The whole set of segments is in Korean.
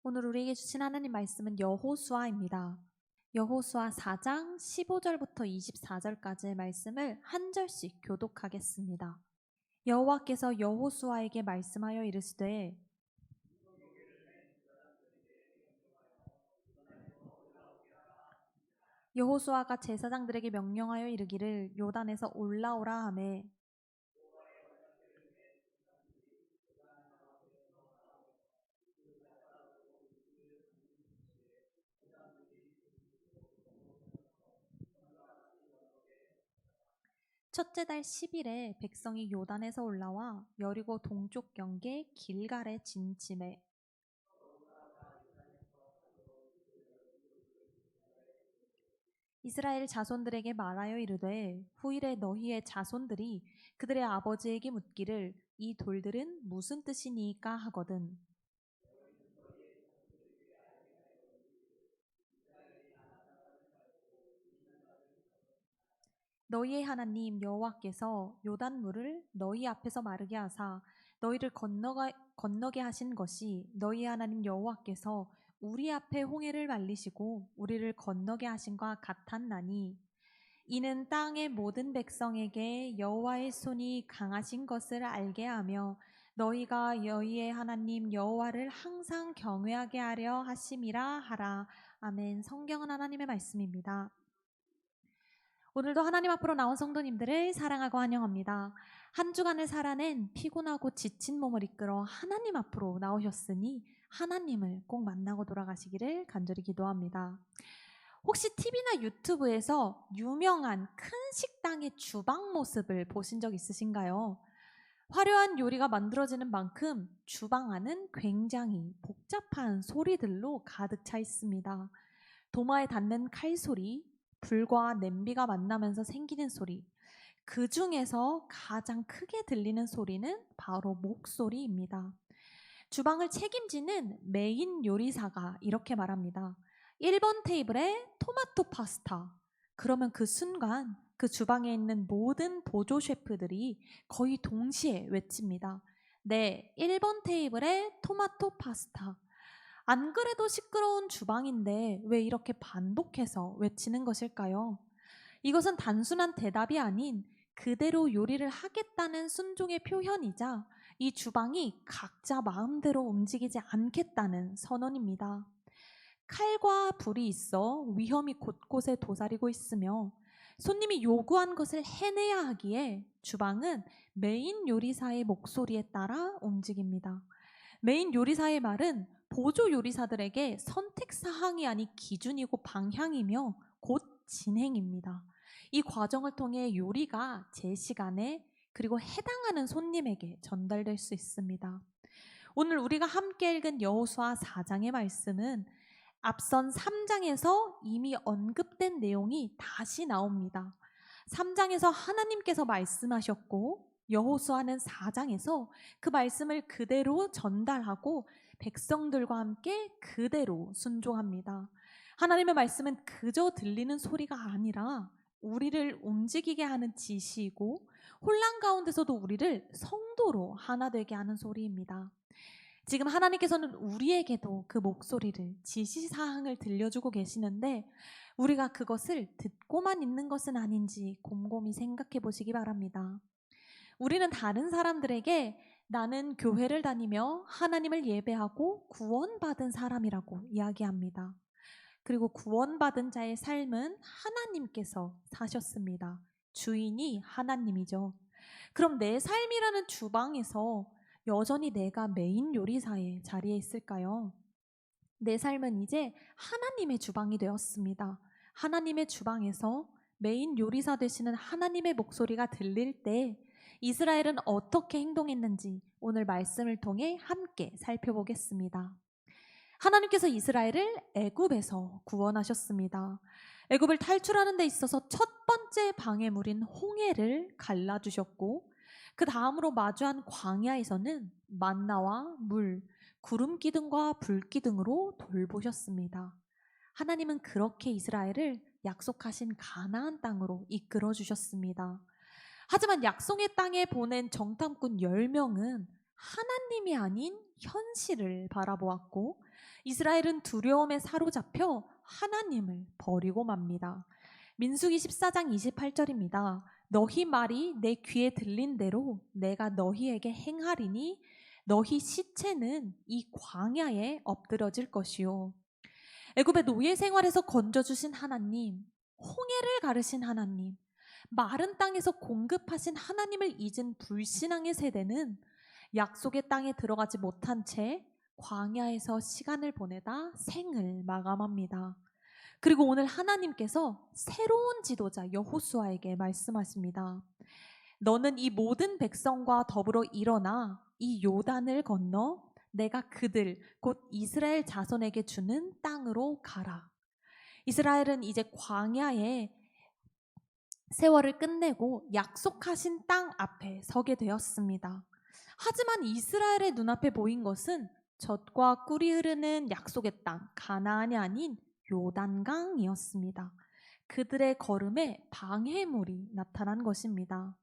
오늘 우리에게 주신 하나님 말씀은 여호수아입니다. 여호수아 4장 15절부터 24절까지의 말씀을 한 절씩 교독하겠습니다. 여호와께서 여호수아에게 말씀하여 이르시되 여호수아가 제사장들에게 명령하여 이르기를 요단에서 올라오라 하매 첫째 달 10일에 백성이 요단에서 올라와 여리고 동쪽 경계 길갈에 진침해 이스라엘 자손들에게 말하여 이르되 후일에 너희의 자손들이 그들의 아버지에게 묻기를 이 돌들은 무슨 뜻이니까 하거든. 너희의 하나님 여호와께서 요단물을 너희 앞에서 마르게 하사 너희를 건너게 하신 것이 너희 하나님 여호와께서 우리 앞에 홍해를 말리시고 우리를 건너게 하신과 같았나니 이는 땅의 모든 백성에게 여호와의 손이 강하신 것을 알게 하며 너희가 너희의 하나님 여호와를 항상 경외하게 하려 하심이라 하라. 아멘. 성경은 하나님의 말씀입니다. 오늘도 하나님 앞으로 나온 성도님들을 사랑하고 환영합니다. 한 주간을 살아낸 피곤하고 지친 몸을 이끌어 하나님 앞으로 나오셨으니 하나님을 꼭 만나고 돌아가시기를 간절히 기도합니다. 혹시 TV나 유튜브에서 유명한 큰 식당의 주방 모습을 보신 적 있으신가요? 화려한 요리가 만들어지는 만큼 주방 안은 굉장히 복잡한 소리들로 가득 차 있습니다. 도마에 닿는 칼소리, 불과 냄비가 만나면서 생기는 소리, 그 중에서 가장 크게 들리는 소리는 바로 목소리입니다. 주방을 책임지는 메인 요리사가 이렇게 말합니다. 1번 테이블에 토마토 파스타. 그러면 그 순간 그 주방에 있는 모든 보조 셰프들이 거의 동시에 외칩니다. 네, 1번 테이블에 토마토 파스타. 안 그래도 시끄러운 주방인데 왜 이렇게 반복해서 외치는 것일까요? 이것은 단순한 대답이 아닌 그대로 요리를 하겠다는 순종의 표현이자 이 주방이 각자 마음대로 움직이지 않겠다는 선언입니다. 칼과 불이 있어 위험이 곳곳에 도사리고 있으며 손님이 요구한 것을 해내야 하기에 주방은 메인 요리사의 목소리에 따라 움직입니다. 메인 요리사의 말은 보조 요리사들에게 선택사항이 아닌 기준이고 방향이며 곧 진행입니다. 이 과정을 통해 요리가 제 시간에 그리고 해당하는 손님에게 전달될 수 있습니다. 오늘 우리가 함께 읽은 여호수아 4장의 말씀은 앞선 3장에서 이미 언급된 내용이 다시 나옵니다. 3장에서 하나님께서 말씀하셨고 여호수아는 4장에서 그 말씀을 그대로 전달하고 백성들과 함께 그대로 순종합니다. 하나님의 말씀은 그저 들리는 소리가 아니라 우리를 움직이게 하는 지시이고 혼란 가운데서도 우리를 성도로 하나 되게 하는 소리입니다. 지금 하나님께서는 우리에게도 그 목소리를 지시사항을 들려주고 계시는데 우리가 그것을 듣고만 있는 것은 아닌지 곰곰이 생각해 보시기 바랍니다. 우리는 다른 사람들에게 나는 교회를 다니며 하나님을 예배하고 구원받은 사람이라고 이야기합니다. 그리고 구원받은 자의 삶은 하나님께서 사셨습니다. 주인이 하나님이죠. 그럼 내 삶이라는 주방에서 여전히 내가 메인 요리사의 자리에 있을까요? 내 삶은 이제 하나님의 주방이 되었습니다. 하나님의 주방에서 메인 요리사 되시는 하나님의 목소리가 들릴 때 이스라엘은 어떻게 행동했는지 오늘 말씀을 통해 함께 살펴보겠습니다. 하나님께서 이스라엘을 애굽에서 구원하셨습니다. 애굽을 탈출하는 데 있어서 첫 번째 방해물인 홍해를 갈라주셨고 그 다음으로 마주한 광야에서는 만나와 물, 구름 기둥과 불 기둥으로 돌보셨습니다. 하나님은 그렇게 이스라엘을 약속하신 가나안 땅으로 이끌어 주셨습니다. 하지만 약속의 땅에 보낸 정탐꾼 10명은 하나님이 아닌 현실을 바라보았고 이스라엘은 두려움에 사로잡혀 하나님을 버리고 맙니다. 민수기 14장 28절입니다. 너희 말이 내 귀에 들린 대로 내가 너희에게 행하리니 너희 시체는 이 광야에 엎드러질 것이요. 애굽의 노예 생활에서 건져주신 하나님, 홍해를 가르신 하나님, 마른 땅에서 공급하신 하나님을 잊은 불신앙의 세대는 약속의 땅에 들어가지 못한 채 광야에서 시간을 보내다 생을 마감합니다. 그리고 오늘 하나님께서 새로운 지도자 여호수아에게 말씀하십니다. 너는 이 모든 백성과 더불어 일어나 이 요단을 건너 내가 그들 곧 이스라엘 자손에게 주는 땅으로 가라. 이스라엘은 이제 광야에 세월을 끝내고 약속하신 땅 앞에 서게 되었습니다. 하지만 이스라엘의 눈앞에 보인 것은 젖과 꿀이 흐르는 약속의 땅 가나안이 아닌 요단강이었습니다. 그들의 걸음에 방해물이 나타난 것입니다.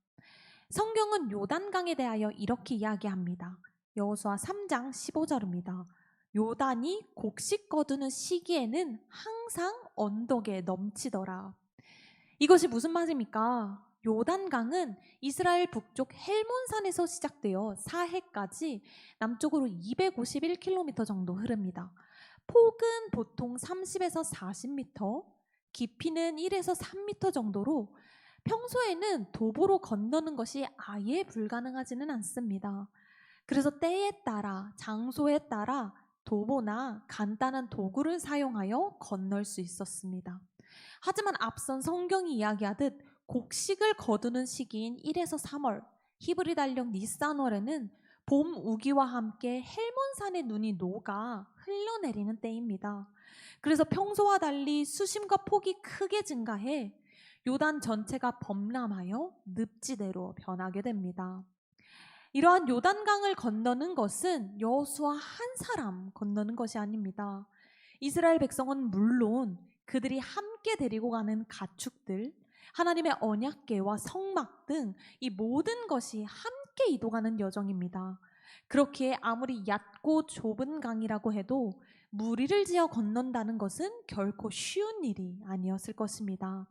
성경은 요단강에 대하여 이렇게 이야기합니다. 여호수아 3장 15절입니다. 요단이 곡식 거두는 시기에는 항상 언덕에 넘치더라. 이것이 무슨 말입니까? 요단강은 이스라엘 북쪽 헬몬산에서 시작되어 사해까지 남쪽으로 251km 정도 흐릅니다. 폭은 보통 30에서 40m, 깊이는 1에서 3m 정도로 평소에는 도보로 건너는 것이 아예 불가능하지는 않습니다. 그래서 때에 따라, 장소에 따라 도보나 간단한 도구를 사용하여 건널 수 있었습니다. 하지만 앞선 성경이 이야기하듯 곡식을 거두는 시기인 1에서 3월, 히브리 달력 니산월에는 봄 우기와 함께 헬몬산의 눈이 녹아 흘러내리는 때입니다. 그래서 평소와 달리 수심과 폭이 크게 증가해 요단 전체가 범람하여 늪지대로 변하게 됩니다. 이러한 요단강을 건너는 것은 여호수아 한 사람 건너는 것이 아닙니다. 이스라엘 백성은 물론 그들이 함께 데리고 가는 가축들, 하나님의 언약궤와 성막 등 이 모든 것이 함께 이동하는 여정입니다. 그렇기에 아무리 얕고 좁은 강이라고 해도 무리를 지어 건넌다는 것은 결코 쉬운 일이 아니었을 것입니다.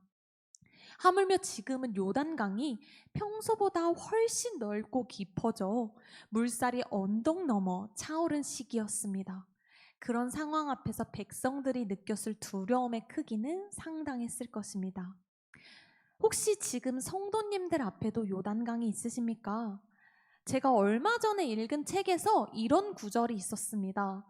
하물며 지금은 요단강이 평소보다 훨씬 넓고 깊어져 물살이 언덕 넘어 차오른 시기였습니다. 그런 상황 앞에서 백성들이 느꼈을 두려움의 크기는 상당했을 것입니다. 혹시 지금 성도님들 앞에도 요단강이 있으십니까? 제가 얼마 전에 읽은 책에서 이런 구절이 있었습니다.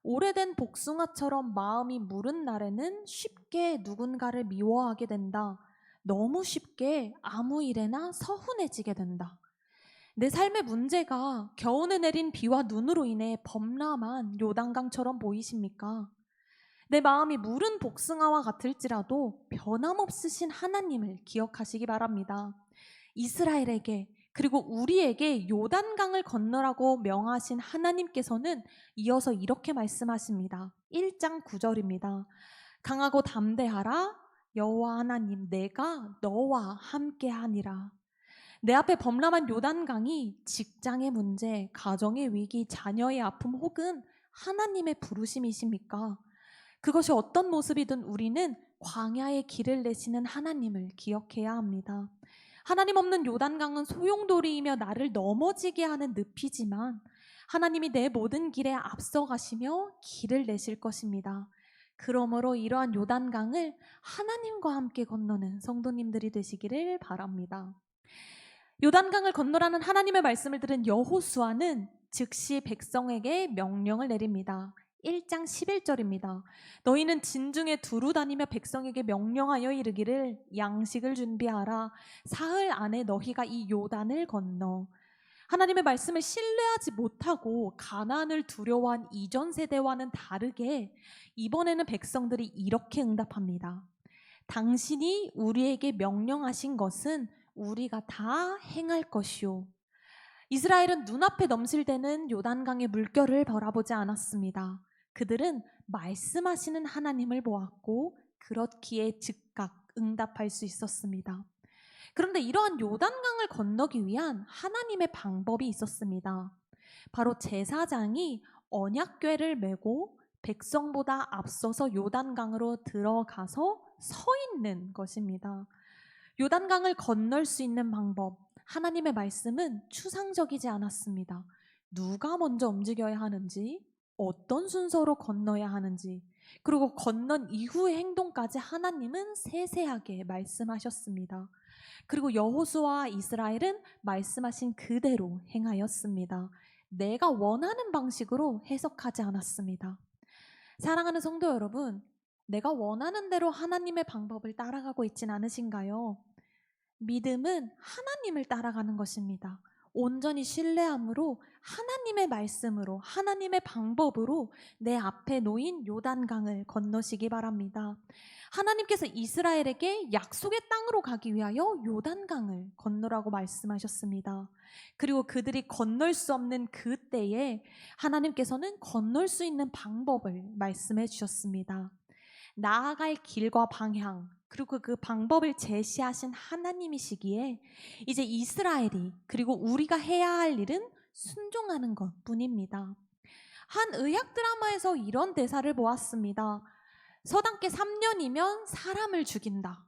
오래된 복숭아처럼 마음이 무른 날에는 쉽게 누군가를 미워하게 된다. 너무 쉽게 아무 일에나 서운해지게 된다. 내 삶의 문제가 겨우내 내린 비와 눈으로 인해 범람한 요단강처럼 보이십니까? 내 마음이 무른 복숭아와 같을지라도 변함없으신 하나님을 기억하시기 바랍니다. 이스라엘에게 그리고 우리에게 요단강을 건너라고 명하신 하나님께서는 이어서 이렇게 말씀하십니다. 1장 9절입니다. 강하고 담대하라. 여호와 하나님 내가 너와 함께하니라. 내 앞에 범람한 요단강이 직장의 문제, 가정의 위기, 자녀의 아픔 혹은 하나님의 부르심이십니까? 그것이 어떤 모습이든 우리는 광야의 길을 내시는 하나님을 기억해야 합니다. 하나님 없는 요단강은 소용돌이이며 나를 넘어지게 하는 늪이지만 하나님이 내 모든 길에 앞서가시며 길을 내실 것입니다. 그러므로 이러한 요단강을 하나님과 함께 건너는 성도님들이 되시기를 바랍니다. 요단강을 건너라는 하나님의 말씀을 들은 여호수아는 즉시 백성에게 명령을 내립니다. 1장 11절입니다. 너희는 진중에 두루 다니며 백성에게 명령하여 이르기를 양식을 준비하라. 사흘 안에 너희가 이 요단을 건너. 하나님의 말씀을 신뢰하지 못하고 가나안을 두려워한 이전 세대와는 다르게 이번에는 백성들이 이렇게 응답합니다. 당신이 우리에게 명령하신 것은 우리가 다 행할 것이요. 이스라엘은 눈앞에 넘실대는 요단강의 물결을 바라보지 않았습니다. 그들은 말씀하시는 하나님을 보았고 그렇기에 즉각 응답할 수 있었습니다. 그런데 이러한 요단강을 건너기 위한 하나님의 방법이 있었습니다. 바로 제사장이 언약궤를 메고 백성보다 앞서서 요단강으로 들어가서 서 있는 것입니다. 요단강을 건널 수 있는 방법, 하나님의 말씀은 추상적이지 않았습니다. 누가 먼저 움직여야 하는지, 어떤 순서로 건너야 하는지, 그리고 건넌 이후의 행동까지 하나님은 세세하게 말씀하셨습니다. 그리고 여호수아와 이스라엘은 말씀하신 그대로 행하였습니다. 내가 원하는 방식으로 해석하지 않았습니다. 사랑하는 성도 여러분, 내가 원하는 대로 하나님의 방법을 따라가고 있진 않으신가요? 믿음은 하나님을 따라가는 것입니다. 온전히 신뢰함으로 하나님의 말씀으로 하나님의 방법으로 내 앞에 놓인 요단강을 건너시기 바랍니다. 하나님께서 이스라엘에게 약속의 땅으로 가기 위하여 요단강을 건너라고 말씀하셨습니다. 그리고 그들이 건널 수 없는 그 때에 하나님께서는 건널 수 있는 방법을 말씀해 주셨습니다. 나아갈 길과 방향, 그리고 그 방법을 제시하신 하나님이시기에 이제 이스라엘이 그리고 우리가 해야 할 일은 순종하는 것뿐입니다. 한 의학 드라마에서 이런 대사를 보았습니다. 서당계 3년이면 사람을 죽인다.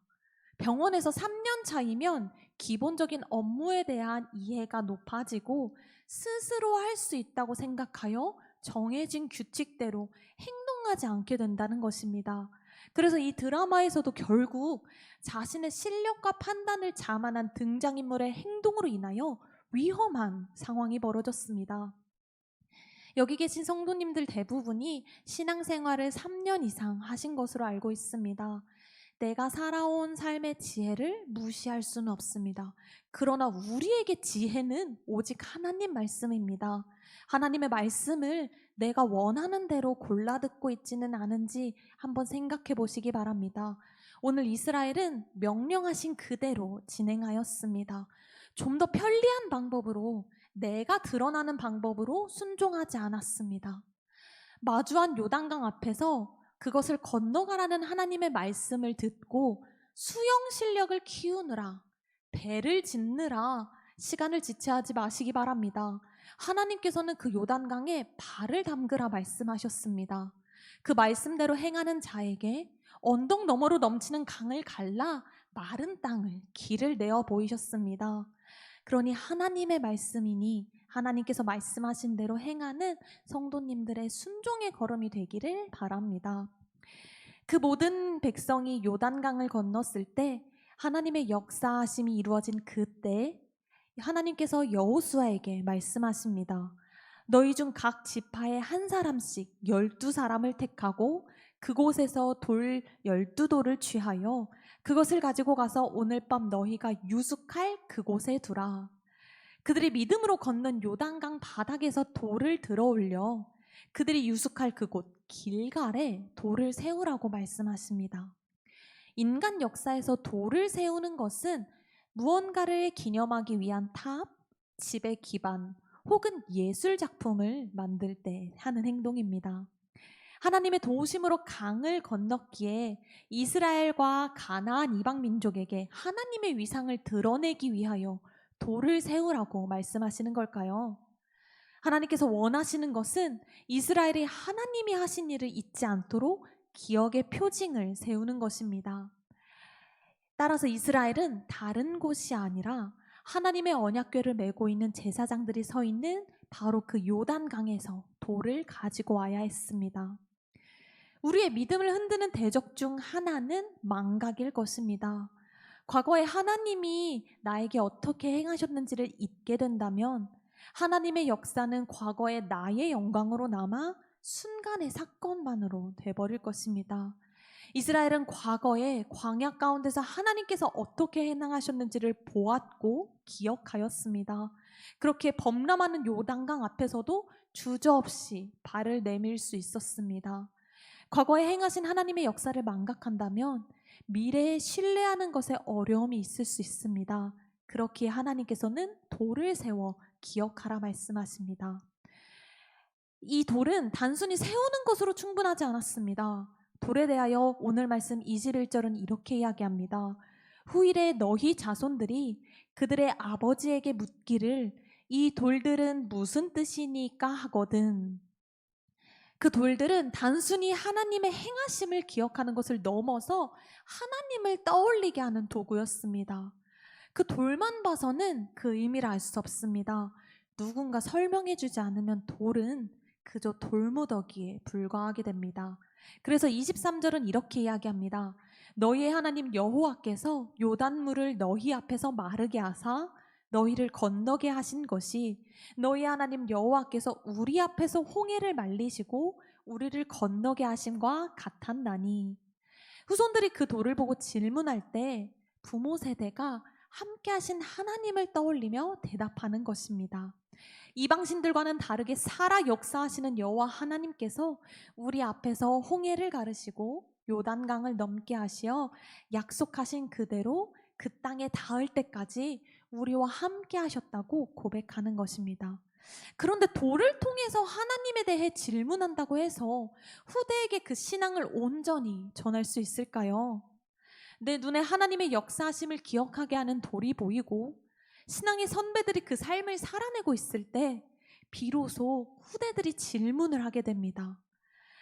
병원에서 3년 차이면 기본적인 업무에 대한 이해가 높아지고 스스로 할 수 있다고 생각하여 정해진 규칙대로 행동하지 않게 된다는 것입니다. 그래서 이 드라마에서도 결국 자신의 실력과 판단을 자만한 등장인물의 행동으로 인하여 위험한 상황이 벌어졌습니다. 여기 계신 성도님들 대부분이 신앙생활을 3년 이상 하신 것으로 알고 있습니다. 내가 살아온 삶의 지혜를 무시할 수는 없습니다. 그러나 우리에게 지혜는 오직 하나님 말씀입니다. 하나님의 말씀을 내가 원하는 대로 골라 듣고 있지는 않은지 한번 생각해 보시기 바랍니다. 오늘 이스라엘은 명령하신 그대로 진행하였습니다. 좀 더 편리한 방법으로, 내가 드러나는 방법으로 순종하지 않았습니다. 마주한 요단강 앞에서 그것을 건너가라는 하나님의 말씀을 듣고 수영 실력을 키우느라, 배를 짓느라 시간을 지체하지 마시기 바랍니다. 하나님께서는 그 요단강에 발을 담그라 말씀하셨습니다. 그 말씀대로 행하는 자에게 언덕 너머로 넘치는 강을 갈라 마른 땅을, 길을 내어 보이셨습니다. 그러니 하나님의 말씀이니 하나님께서 말씀하신 대로 행하는 성도님들의 순종의 걸음이 되기를 바랍니다. 그 모든 백성이 요단강을 건넜을 때 하나님의 역사하심이 이루어진 그때 하나님께서 여호수아에게 말씀하십니다. 너희 중 각 지파에 한 사람씩 12사람을 택하고 그곳에서 돌 12돌을 취하여 그것을 가지고 가서 오늘 밤 너희가 유숙할 그곳에 두라. 그들이 믿음으로 건넌 요단강 바닥에서 돌을 들어올려 그들이 유숙할 그곳 길갈에 돌을 세우라고 말씀하십니다. 인간 역사에서 돌을 세우는 것은 무언가를 기념하기 위한 탑, 집의 기반 혹은 예술 작품을 만들 때 하는 행동입니다. 하나님의 도우심으로 강을 건넜기에 이스라엘과 가나안 이방 민족에게 하나님의 위상을 드러내기 위하여 돌을 세우라고 말씀하시는 걸까요? 하나님께서 원하시는 것은 이스라엘이 하나님이 하신 일을 잊지 않도록 기억의 표징을 세우는 것입니다. 따라서 이스라엘은 다른 곳이 아니라 하나님의 언약궤를 메고 있는 제사장들이 서 있는 바로 그 요단강에서 돌을 가지고 와야 했습니다. 우리의 믿음을 흔드는 대적 중 하나는 망각일 것입니다. 과거에 하나님이 나에게 어떻게 행하셨는지를 잊게 된다면 하나님의 역사는 과거의 나의 영광으로 남아 순간의 사건만으로 돼버릴 것입니다. 이스라엘은 과거에 광야 가운데서 하나님께서 어떻게 행하셨는지를 보았고 기억하였습니다. 그렇게 범람하는 요단강 앞에서도 주저없이 발을 내밀 수 있었습니다. 과거에 행하신 하나님의 역사를 망각한다면 미래에 신뢰하는 것에 어려움이 있을 수 있습니다. 그렇기에 하나님께서는 돌을 세워 기억하라 말씀하십니다. 이 돌은 단순히 세우는 것으로 충분하지 않았습니다. 돌에 대하여 오늘 말씀 21절은 이렇게 이야기합니다. 후일에 너희 자손들이 그들의 아버지에게 묻기를 이 돌들은 무슨 뜻이니까 하거든. 그 돌들은 단순히 하나님의 행하심을 기억하는 것을 넘어서 하나님을 떠올리게 하는 도구였습니다. 그 돌만 봐서는 그 의미를 알 수 없습니다. 누군가 설명해 주지 않으면 돌은 그저 돌무더기에 불과하게 됩니다. 그래서 23절은 이렇게 이야기합니다. 너희의 하나님 여호와께서 요단물을 너희 앞에서 마르게 하사 너희를 건너게 하신 것이 너희 하나님 여호와께서 우리 앞에서 홍해를 말리시고 우리를 건너게 하심과 같았나니. 후손들이 그 돌을 보고 질문할 때 부모 세대가 함께 하신 하나님을 떠올리며 대답하는 것입니다. 이방신들과는 다르게 살아 역사하시는 여호와 하나님께서 우리 앞에서 홍해를 가르시고 요단강을 넘게 하시어 약속하신 그대로 그 땅에 닿을 때까지 우리와 함께 하셨다고 고백하는 것입니다. 그런데 돌을 통해서 하나님에 대해 질문한다고 해서 후대에게 그 신앙을 온전히 전할 수 있을까요? 내 눈에 하나님의 역사하심을 기억하게 하는 돌이 보이고 신앙의 선배들이 그 삶을 살아내고 있을 때 비로소 후대들이 질문을 하게 됩니다.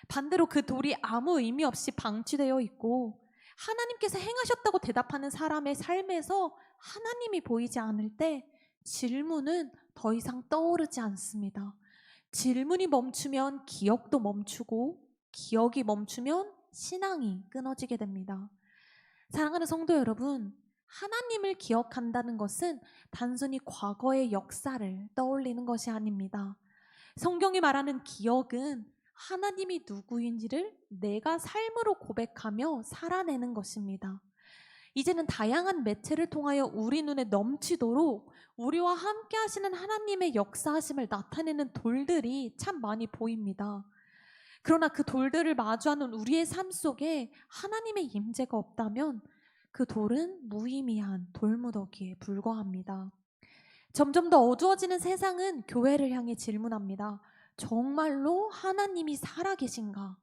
반대로 그 돌이 아무 의미 없이 방치되어 있고 하나님께서 행하셨다고 대답하는 사람의 삶에서 하나님이 보이지 않을 때 질문은 더 이상 떠오르지 않습니다. 질문이 멈추면 기억도 멈추고 기억이 멈추면 신앙이 끊어지게 됩니다. 사랑하는 성도 여러분, 하나님을 기억한다는 것은 단순히 과거의 역사를 떠올리는 것이 아닙니다. 성경이 말하는 기억은 하나님이 누구인지를 내가 삶으로 고백하며 살아내는 것입니다. 이제는 다양한 매체를 통하여 우리 눈에 넘치도록 우리와 함께 하시는 하나님의 역사하심을 나타내는 돌들이 참 많이 보입니다. 그러나 그 돌들을 마주하는 우리의 삶 속에 하나님의 임재가 없다면 그 돌은 무의미한 돌무더기에 불과합니다. 점점 더 어두워지는 세상은 교회를 향해 질문합니다. 정말로 하나님이 살아계신가?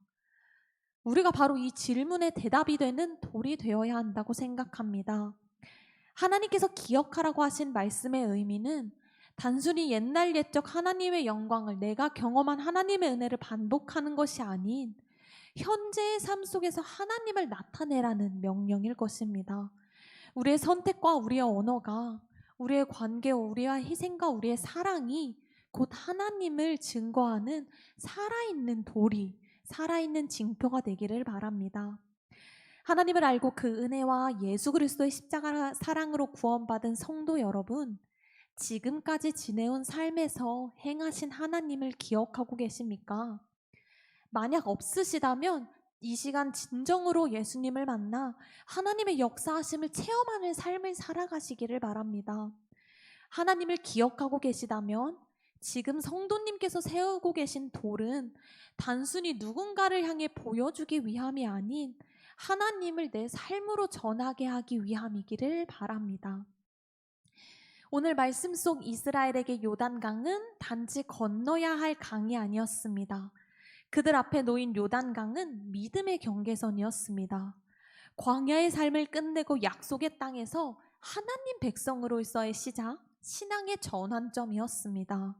우리가 바로 이 질문에 대답이 되는 돌이 되어야 한다고 생각합니다. 하나님께서 기억하라고 하신 말씀의 의미는 단순히 옛날 옛적 하나님의 영광을 내가 경험한 하나님의 은혜를 반복하는 것이 아닌 현재의 삶 속에서 하나님을 나타내라는 명령일 것입니다. 우리의 선택과 우리의 언어가 우리의 관계와 우리의 희생과 우리의 사랑이 곧 하나님을 증거하는 살아있는 돌이 살아있는 징표가 되기를 바랍니다. 하나님을 알고 그 은혜와 예수 그리스도의 십자가 사랑으로 구원받은 성도 여러분, 지금까지 지내온 삶에서 행하신 하나님을 기억하고 계십니까? 만약 없으시다면 이 시간 진정으로 예수님을 만나 하나님의 역사하심을 체험하는 삶을 살아가시기를 바랍니다. 하나님을 기억하고 계시다면 지금 성도님께서 세우고 계신 돌은 단순히 누군가를 향해 보여주기 위함이 아닌 하나님을 내 삶으로 전하게 하기 위함이기를 바랍니다. 오늘 말씀 속 이스라엘에게 요단강은 단지 건너야 할 강이 아니었습니다. 그들 앞에 놓인 요단강은 믿음의 경계선이었습니다. 광야의 삶을 끝내고 약속의 땅에서 하나님 백성으로서의 시작, 신앙의 전환점이었습니다.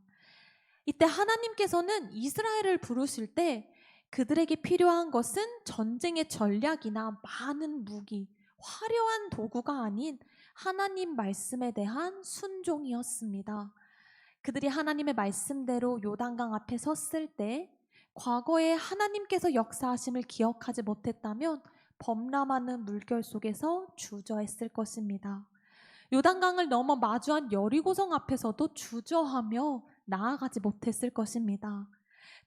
이때 하나님께서는 이스라엘을 부르실 때 그들에게 필요한 것은 전쟁의 전략이나 많은 무기, 화려한 도구가 아닌 하나님 말씀에 대한 순종이었습니다. 그들이 하나님의 말씀대로 요단강 앞에 섰을 때 과거에 하나님께서 역사하심을 기억하지 못했다면 범람하는 물결 속에서 주저했을 것입니다. 요단강을 넘어 마주한 여리고성 앞에서도 주저하며 나아가지 못했을 것입니다.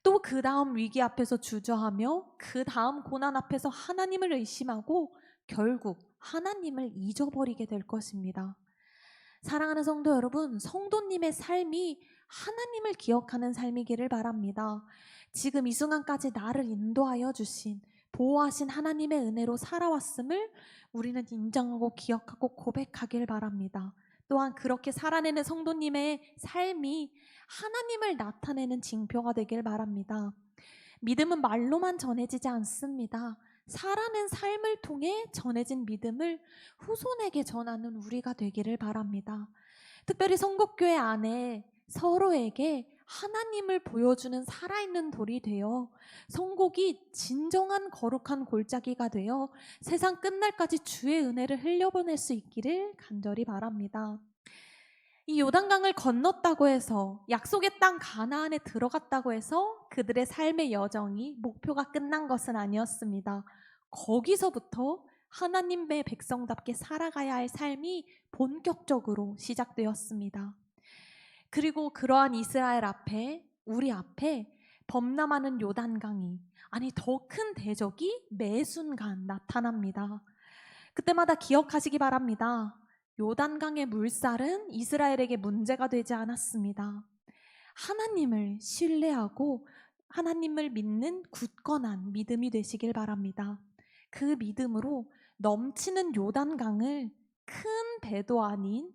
또 그 다음 위기 앞에서 주저하며 그 다음 고난 앞에서 하나님을 의심하고 결국 하나님을 잊어버리게 될 것입니다. 사랑하는 성도 여러분, 성도님의 삶이 하나님을 기억하는 삶이기를 바랍니다. 지금 이 순간까지 나를 인도하여 주신, 보호하신 하나님의 은혜로 살아왔음을 우리는 인정하고 기억하고 고백하길 바랍니다. 또한 그렇게 살아내는 성도님의 삶이 하나님을 나타내는 징표가 되길 바랍니다. 믿음은 말로만 전해지지 않습니다. 살아낸 삶을 통해 전해진 믿음을 후손에게 전하는 우리가 되기를 바랍니다. 특별히 성국교회 안에 서로에게 하나님을 보여주는 살아있는 돌이 되어 선곡이 진정한 거룩한 골짜기가 되어 세상 끝날까지 주의 은혜를 흘려보낼 수 있기를 간절히 바랍니다. 이 요단강을 건넜다고 해서 약속의 땅 가나안에 들어갔다고 해서 그들의 삶의 여정이 목표가 끝난 것은 아니었습니다. 거기서부터 하나님의 백성답게 살아가야 할 삶이 본격적으로 시작되었습니다. 그리고 그러한 이스라엘 앞에 우리 앞에 범람하는 요단강이 아니 더 큰 대적이 매 순간 나타납니다. 그때마다 기억하시기 바랍니다. 요단강의 물살은 이스라엘에게 문제가 되지 않았습니다. 하나님을 신뢰하고 하나님을 믿는 굳건한 믿음이 되시길 바랍니다. 그 믿음으로 넘치는 요단강을 큰 배도 아닌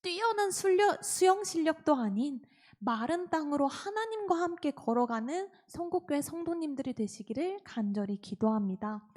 뛰어난 수영 실력도 아닌 마른 땅으로 하나님과 함께 걸어가는 성국교회 성도님들이 되시기를 간절히 기도합니다.